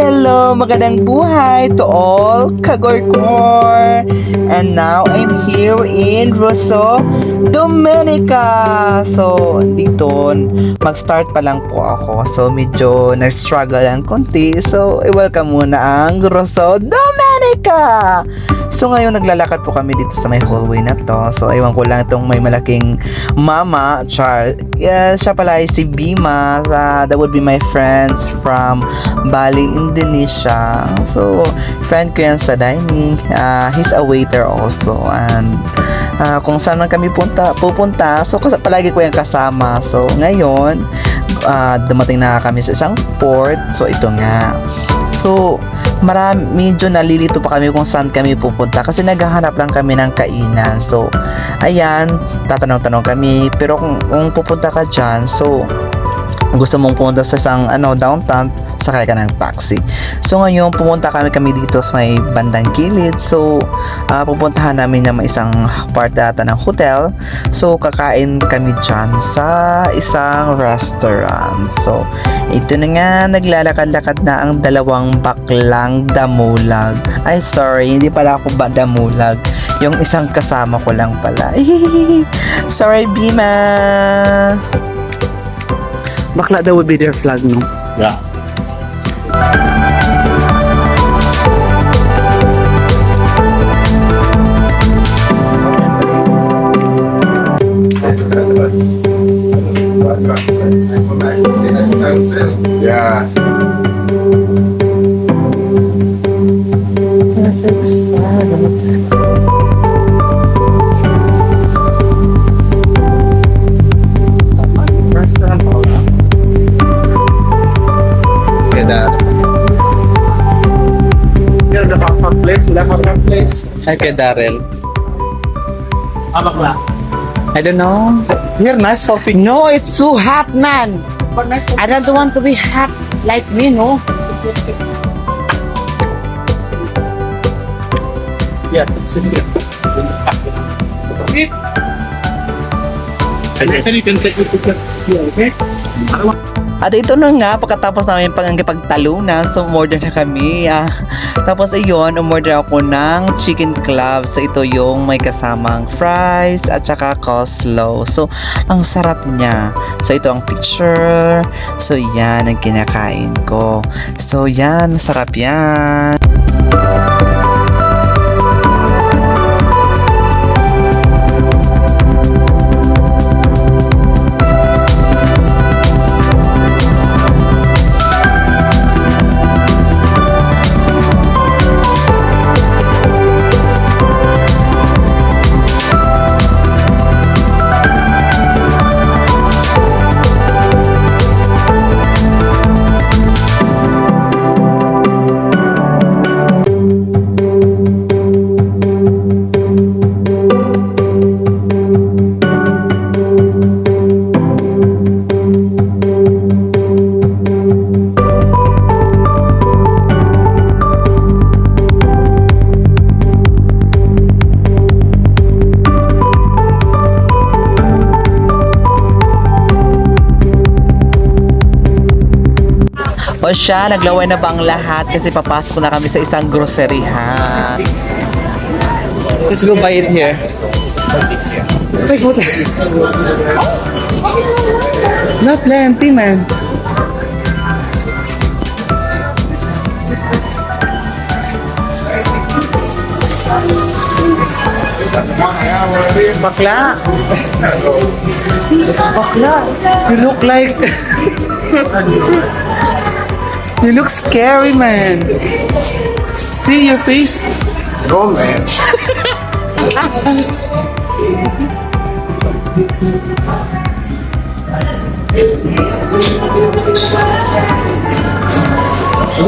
Hello, magandang buhay to all Kagorkor. And now I'm here in Rosso, Dominica. So, dito mag-start pa lang po ako. So, medyo nag-struggle ang konti. So, i-welcome muna ang Rosso, Dominica. So, ngayon naglalakad po kami dito sa may hallway na to. So, iwan ko lang itong may malaking mama, Char. Siya pala ay si Bima. That would be my friends from Bali, Indonesia. So, friend ko yan sa dining. He's a waiter also. And kung saan man kami pupunta, so palagi ko yan kasama. So, ngayon, dumating na kami sa isang port. So, ito nga. So, medyo nalilito pa kami kung saan kami pupunta kasi naghahanap lang kami ng kainan. So, ayan, tatanong-tanong kami. Pero kung pupunta ka dyan, so, gusto mong pumunta sa isang downtown, sakay ka ng taxi. So ngayon pumunta kami dito sa may bandang gilid. So pupuntahan namin ng isang part data ng hotel. So kakain kami dyan sa isang restaurant. So ito na nga, naglalakad-lakad na ang dalawang baklang damulag. Ay sorry, hindi pala ako damulag. Yung isang kasama ko lang pala. Sorry Bima. Bakla daw would be their flag, no? Yeah. Yeah. Hi kay Daryl. Bakla. I don't know. Here, nice for picture. No, it's too hot, man. But nice for I don't want to be hot like me, no? Yeah, sit here. Sit. And then you can take your picture here, okay? At ito na nga, pagkatapos namin pagtalunan, so umorder na kami. Tapos ayun, umorder ako ng chicken club. So ito yung may kasamang fries at saka coleslaw. So ang sarap niya. So ito ang picture. So yan ang kinakain ko. So yan, masarap yan. O siya, naglaway na ba ang lahat kasi papasok na kami sa isang groceryhan. Let's go buy it here. Wait, what? No, plenty man. Bakla. Bakla. You look like... You look scary, man. See your face? Go, man.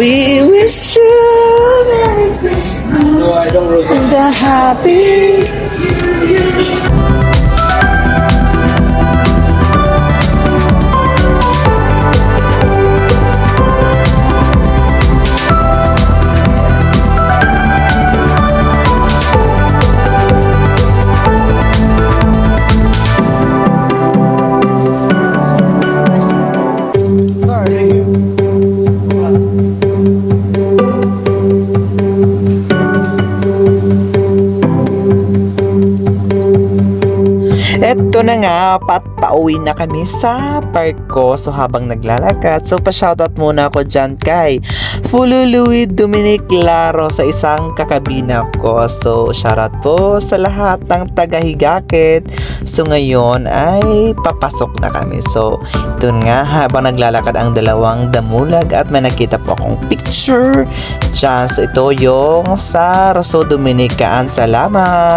We wish you a Merry Christmas and a Happy eto na nga, pauwi na kami sa park ko. So habang naglalakad, so pa-shoutout muna ako dyan kay Fululuwi Dominic Laro sa isang kakabina ko. So shoutout po sa lahat ng taga-Higakit. So ngayon ay papasok na kami. So ito nga, habang naglalakad ang dalawang damulag at may nakita po akong picture dyan. So ito yung sa Rosso Dominican. Salamat!